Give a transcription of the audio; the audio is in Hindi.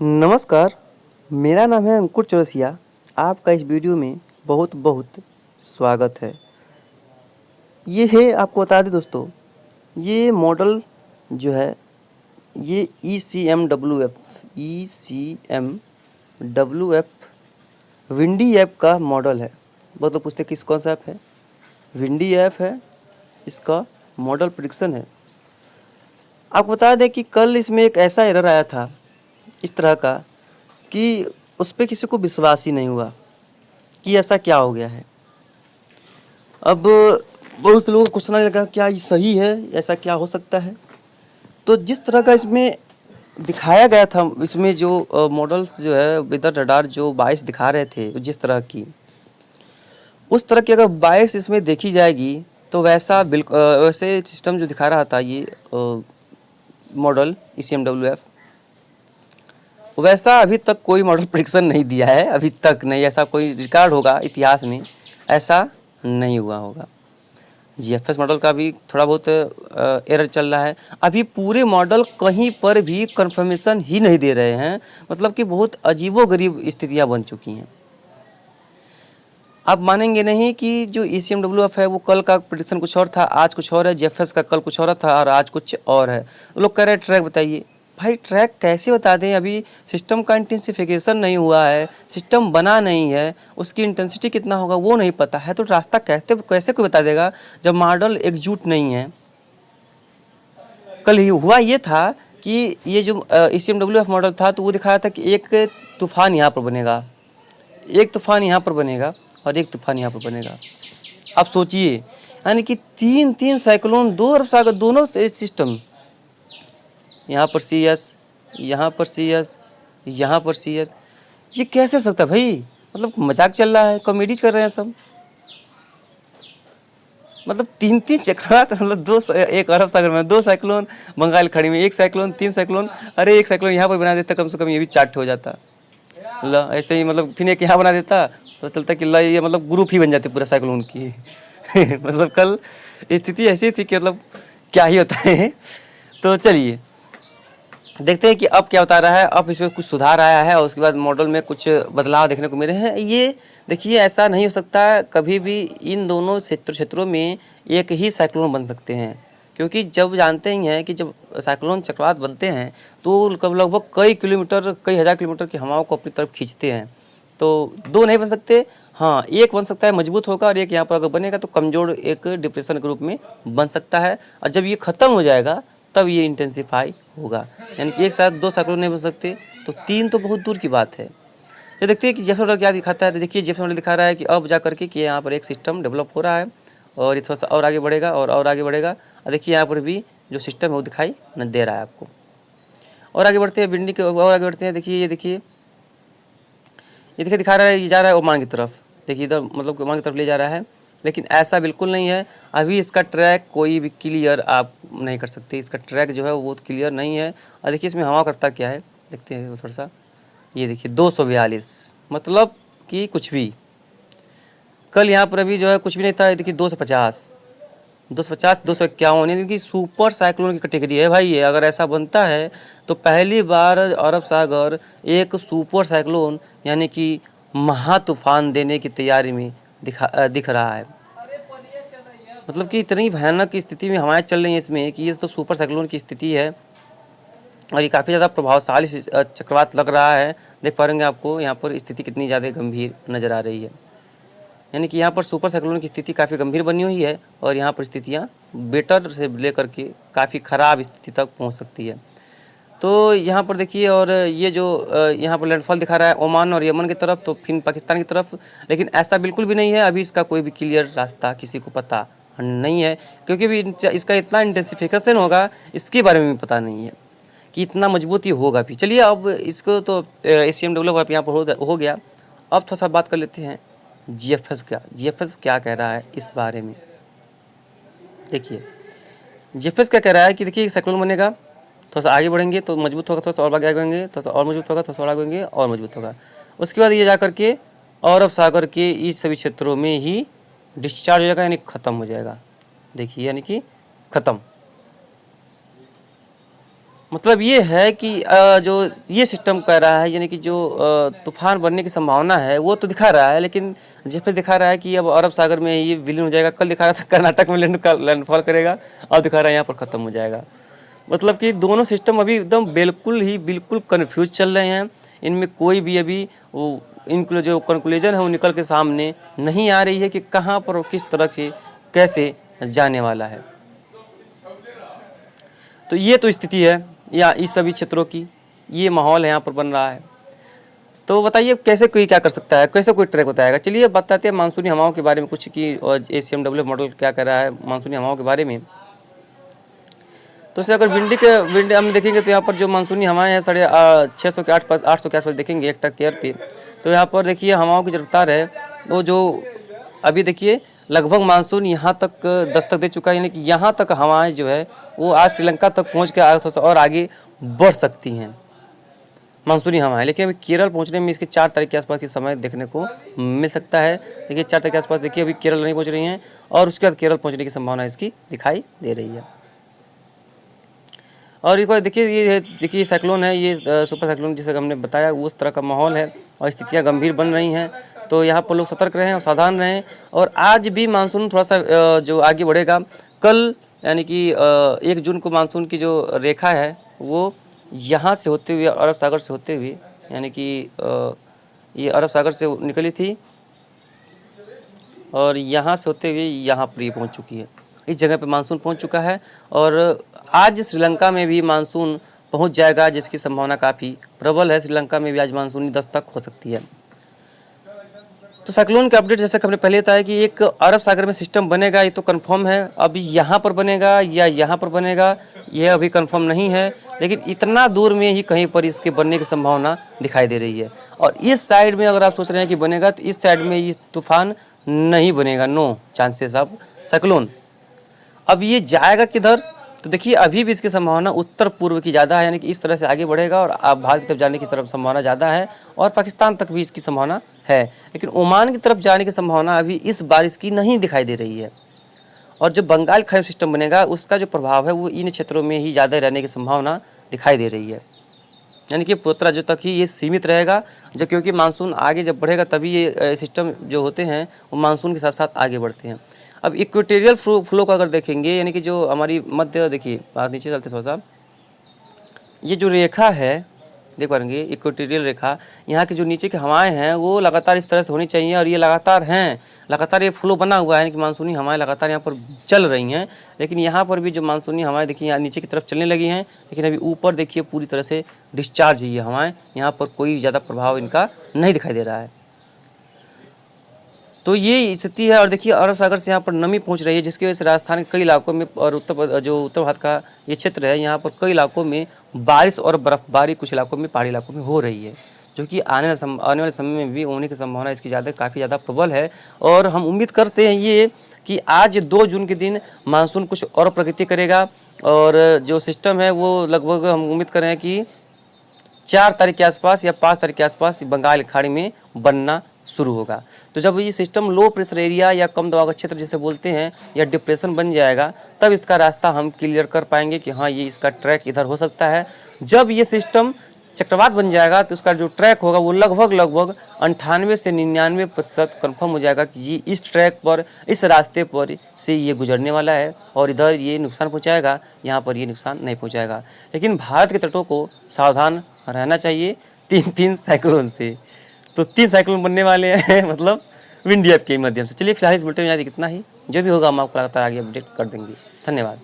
नमस्कार, मेरा नाम है अंकुर चौरसिया। आपका इस वीडियो में बहुत बहुत स्वागत है। ये है, आपको बता दें दोस्तों, ये मॉडल जो है ये E C M W F Windy app का मॉडल है। बहुत लोग पूछते हैं किस कौन सा ऐप है। विंडी ऐप है, इसका मॉडल प्रेडिक्शन है। आपको बता दें कि कल इसमें एक ऐसा एरर आया था इस तरह का कि उस पे किसी को विश्वास ही नहीं हुआ कि ऐसा क्या हो गया है। अब बहुत से लोगों को क्वेश्चन आने लगा, क्या ये सही है, ऐसा क्या हो सकता है। तो जिस तरह का इसमें दिखाया गया था, इसमें जो मॉडल्स जो है विद रडार जो 22 दिखा रहे थे, जिस तरह की उस तरह की अगर 22 इसमें देखी जाएगी तो वैसा बिल्कुल वैसे सिस्टम जो दिखा रहा था ये मॉडल ECMWF, वैसा अभी तक कोई मॉडल प्रेडिक्शन नहीं दिया है। अभी तक नहीं, ऐसा कोई रिकॉर्ड होगा इतिहास में, ऐसा नहीं हुआ होगा। GFS मॉडल का भी थोड़ा बहुत एरर चल रहा है। अभी पूरे मॉडल कहीं पर भी कंफर्मेशन ही नहीं दे रहे हैं, मतलब कि बहुत अजीबोगरीब स्थितियां बन चुकी हैं। आप मानेंगे नहीं कि जो ECMWF है वो कल का प्रेडिक्शन कुछ और था, आज कुछ और है। GFS का कल कुछ और था और आज कुछ और है। लोग कह रहे हैं ट्रैक बताइए। भाई ट्रैक कैसे बता दें, अभी सिस्टम का इंटेंसिफिकेशन नहीं हुआ है, सिस्टम बना नहीं है, उसकी इंटेंसिटी कितना होगा वो नहीं पता है, तो रास्ता कैसे कोई बता देगा जब मॉडल एकजुट नहीं है। कल ही हुआ ये था कि ये जो ECMWF मॉडल था तो वो दिखाया था कि एक तूफान यहाँ पर बनेगा, एक तूफान यहाँ पर बनेगा और एक तूफान यहाँ पर बनेगा। आप सोचिए, यानी कि तीन साइक्लोन, 2 अरब सागर, दोनों सिस्टम, यहाँ पर CS, यहाँ पर CS, यहाँ पर CS। ये कैसे हो सकता है भाई? मतलब मजाक चल रहा है, कॉमेडी कर रहे हैं सब। मतलब तीन चक्रवात, मतलब 1 अरब सागर में 2 साइक्लोन, बंगाल खाड़ी में 1 साइक्लोन, 3 साइक्लोन। अरे 1 साइक्लोन यहाँ पर बना देता, कम से कम ये भी चार्ट हो जाता। ला ऐसे ही, मतलब फिर एक यहाँ बना देता तो चलता कि ला ये मतलब ग्रुप ही बन जाते पूरा साइक्लोन की। मतलब कल स्थिति ऐसी थी कि मतलब क्या ही होता है। तो चलिए देखते हैं कि अब क्या बता रहा है। अब इसमें कुछ सुधार आया है और उसके बाद मॉडल में कुछ बदलाव देखने को मिले हैं। ये देखिए, ऐसा नहीं हो सकता कभी भी इन दोनों क्षेत्रों में एक ही साइक्लोन बन सकते हैं, क्योंकि जब जानते ही हैं कि जब साइक्लोन चक्रवात बनते हैं तो लगभग कई किलोमीटर, कई हज़ार किलोमीटर की हवाओं को अपनी तरफ खींचते हैं। तो 2 नहीं बन सकते, हाँ एक बन सकता है, मजबूत होगा, और एक यहाँ पर अगर बनेगा तो कमज़ोर एक डिप्रेशन के रूप में बन सकता है। और जब ये ख़त्म हो जाएगा तब ये इंटेंसिफाई होगा। यानी कि एक साथ 2 साइक्लोन नहीं बन सकते, तो 3 तो बहुत दूर की बात है। ये देखते हैं कि जेफस मॉडल क्या दिखाता है। तो देखिए जेफस मॉडल दिखा रहा है कि अब जा करके कि यहाँ पर एक सिस्टम डेवलप हो रहा है और ये थोड़ा सा और आगे बढ़ेगा और आगे बढ़ेगा। और देखिए यहाँ पर भी जो सिस्टम है वो दिखाई न दे रहा है आपको। और आगे बढ़ते हैं, विंडी के और आगे बढ़ते हैं। देखिए ये देखिए दिखा रहा है, ये जा रहा है ओमान की तरफ। देखिए इधर मतलब ओमान की तरफ ले जा रहा है, लेकिन ऐसा बिल्कुल नहीं है। अभी इसका ट्रैक कोई भी क्लियर आप नहीं कर सकते। इसका ट्रैक जो है वो क्लियर नहीं है। और देखिए इसमें हवा करता क्या है, देखते हैं थोड़ा सा। ये देखिए 242, मतलब कि कुछ भी। कल यहाँ पर अभी जो है कुछ भी नहीं था। देखिए 250, 251, यानी कि सुपर साइक्लोन की कैटेगरी है भाई ये। अगर ऐसा बनता है तो पहली बार अरब सागर एक सुपर साइक्लोन यानी कि महा तूफान देने की तैयारी में दिख रहा है। मतलब कि इतनी भयानक स्थिति में हवाएं चल रही हैं इसमें कि ये तो सुपर साइक्लोन की स्थिति है और ये काफ़ी ज़्यादा प्रभावशाली चक्रवात लग रहा है। देख पा रहेंगे आपको यहाँ पर स्थिति कितनी ज़्यादा गंभीर नज़र आ रही है। यानी कि यहाँ पर सुपर साइक्लोन की स्थिति काफ़ी गंभीर बनी हुई है और यहाँ पर स्थितियाँ बेटर से लेकर के काफ़ी ख़राब स्थिति तक पहुँच सकती है। तो यहाँ पर देखिए, और ये जो यहाँ पर लैंडफॉल दिखा रहा है ओमान और यमन की तरफ, तो फिर पाकिस्तान की तरफ। लेकिन ऐसा बिल्कुल भी नहीं है, अभी इसका कोई भी क्लियर रास्ता किसी को पता नहीं है, क्योंकि भी इसका इतना इंटेंसिफिकेशन होगा इसके बारे में भी पता नहीं है कि इतना मजबूत ये होगा भी। चलिए अब इसको तो ECMWF यहाँ पर हो गया। अब थोड़ा सा बात कर लेते हैं GFS का। GFS क्या कह रहा है इस बारे में। देखिए GFS क्या कह रहा है कि देखिए साइक्लोन बनेगा, थोड़ा सा आगे बढ़ेंगे तो मजबूत होगा, थोड़ा सा और आगे बढ़ेंगे थोड़ा सा और मजबूत होगा, थोड़ा सा और आगे बढ़ेंगे और मजबूत होगा। उसके बाद ये जा करके अरब सागर के इस सभी क्षेत्रों में ही डिस्चार्ज हो जाएगा, यानी ख़त्म हो जाएगा। देखिए यानी कि ख़त्म। मतलब ये है कि जो ये सिस्टम कह रहा है, यानी कि जो तूफान बनने की संभावना है वो तो दिखा रहा है, लेकिन फिर दिखा रहा है कि अब अरब सागर में ये विलीन हो जाएगा। कल दिखा रहा था कर्नाटक में लैंडफॉल करेगा, अब दिखा रहा है यहाँ पर ख़त्म हो जाएगा। मतलब कि दोनों सिस्टम अभी एकदम बिल्कुल कन्फ्यूज चल रहे हैं। इनमें कोई भी अभी वो इनके जो कंक्लूजन है वो निकल के सामने नहीं आ रही है कि कहाँ पर और किस तरह से कैसे जाने वाला है। तो ये तो स्थिति है या इस सभी क्षेत्रों की, ये माहौल है यहाँ पर बन रहा है। तो बताइए कैसे कोई क्या कर सकता है, कैसे कोई ट्रैक बताएगा। चलिए बताते हैं मानसूनी हवाओं के बारे में कुछ कि ACMW मॉडल क्या कर रहा है मानसूनी हवाओं के बारे में। तो इसे अगर विंड हम देखेंगे तो यहाँ पर जो मानसूनी हवाएं हैं 650 के 800 के आसपास देखेंगे हेक्टेयर पे। तो यहाँ पर देखिए हवाओं की जो रफ्तार है वो जो अभी देखिए लगभग मानसून यहाँ तक दस्तक दे चुका है, यानी कि यहाँ तक हवाएं जो है वो आज श्रीलंका तक पहुँच के थोड़ा सा और आगे बढ़ सकती हैं मानसूनी हवाएं। लेकिन अभी केरल पहुँचने में इसके 4 तारीख के आसपास की समय देखने को मिल सकता है। देखिए 4 तारीख के आसपास देखिए अभी केरल नहीं पहुँच रही हैं और उसके बाद केरल पहुँचने की संभावना इसकी दिखाई दे रही है। और एक बार देखिए ये देखिए साइक्लोन है, ये सुपर साइक्लोन जिसे हमने बताया उस तरह का माहौल है और स्थितियां गंभीर बन रही हैं। तो यहाँ पर लोग सतर्क रहें और सावधान रहें। और आज भी मानसून थोड़ा सा जो आगे बढ़ेगा। कल यानी कि 1 जून को मानसून की जो रेखा है वो यहाँ से होते हुए अरब सागर से होते हुए, यानी कि ये अरब सागर से निकली थी और यहाँ से होते हुए यहाँ पर ये पहुँच चुकी है। इस जगह पे मानसून पहुँच चुका है और आज श्रीलंका में भी मानसून पहुँच जाएगा, जिसकी संभावना काफ़ी प्रबल है। श्रीलंका में भी आज मानसूनी दस्तक हो सकती है। तो साइक्लोन के अपडेट जैसे कि हमने पहले बताया कि एक अरब सागर में सिस्टम बनेगा, ये तो कंफर्म है। अभी यहाँ पर बनेगा या यहाँ पर बनेगा यह अभी कंफर्म नहीं है, लेकिन इतना दूर में ही कहीं पर इसके बनने की संभावना दिखाई दे रही है। और इस साइड में अगर आप सोच रहे हैं कि बनेगा तो इस साइड में ये तूफान नहीं बनेगा, नो चांसेस ऑफ साइक्लोन। अब ये जाएगा किधर, तो देखिए अभी भी इसकी संभावना उत्तर पूर्व की ज़्यादा है, यानी कि इस तरह से आगे बढ़ेगा और आप भारत की तरफ जाने की तरफ संभावना ज़्यादा है और पाकिस्तान तक भी इसकी संभावना है। लेकिन ओमान की तरफ जाने की संभावना अभी इस बारिश की नहीं दिखाई दे रही है। और जो बंगाल खाड़ी सिस्टम बनेगा उसका जो प्रभाव है वो इन क्षेत्रों में ही ज़्यादा रहने की संभावना दिखाई दे रही है, यानी कि पूर्व राज्यों तक ही ये सीमित रहेगा। जो क्योंकि मानसून आगे जब बढ़ेगा तभी ये सिस्टम जो होते हैं वो मानसून के साथ साथ आगे बढ़ते हैं। अब इक्वेटोरियल फ्लो का अगर देखेंगे, यानी कि जो हमारी मध्य, देखिए बात नीचे चलते थोड़ा सा, ये जो रेखा है देख पाएंगे इक्वेटोरियल रेखा, यहाँ की जो नीचे की हवाएं हैं वो लगातार इस तरह से होनी चाहिए और ये लगातार ये फ्लो बना हुआ है कि मानसूनी हवाएं लगातार यहाँ पर चल रही हैं। लेकिन यहाँ पर भी जो मानसूनी हवाएं देखिए यहाँ नीचे की तरफ चलने लगी हैं, लेकिन अभी ऊपर देखिए पूरी तरह से डिस्चार्ज ही है हवाएं, यहाँ पर कोई ज़्यादा प्रभाव इनका नहीं दिखाई दे रहा है। तो ये स्थिति है। और देखिए अरब सागर से यहाँ पर नमी पहुँच रही है, जिसकी वजह से राजस्थान के कई इलाकों में और उत्तर भारत का ये क्षेत्र है, यहाँ पर कई इलाकों में बारिश और बर्फबारी कुछ इलाकों में, पहाड़ी इलाकों में हो रही है, जो कि आने वाले समय में भी होने की संभावना इसकी काफ़ी ज़्यादा प्रबल है। और हम उम्मीद करते हैं ये कि आज 2 जून के दिन मानसून कुछ और प्रगति करेगा और जो सिस्टम है वो लगभग हम उम्मीद कर रहे हैं कि 4 तारीख के आसपास या 5 तारीख के आसपास बंगाल की खाड़ी में बनना शुरू होगा। तो जब ये सिस्टम लो प्रेशर एरिया या कम दबाव का क्षेत्र जिसे बोलते हैं या डिप्रेशन बन जाएगा, तब इसका रास्ता हम क्लियर कर पाएंगे कि हाँ ये इसका ट्रैक इधर हो सकता है। जब ये सिस्टम चक्रवात बन जाएगा तो उसका जो ट्रैक होगा वो लगभग 98 से 99% कन्फर्म हो जाएगा कि ये इस ट्रैक पर, इस रास्ते पर से ये गुजरने वाला है और इधर ये नुकसान पहुंचाएगा, यहाँ पर ये नुकसान नहीं पहुंचाएगा। लेकिन भारत के तटों को सावधान रहना चाहिए 3 साइक्लोन से। तो 3 साइक्लोन बनने वाले हैं मतलब विंड के माध्यम से। चलिए फिलहाल इस बुलेटिन में आज इतना ही, जो भी होगा हम आपको लगातार आगे अपडेट कर देंगे। धन्यवाद।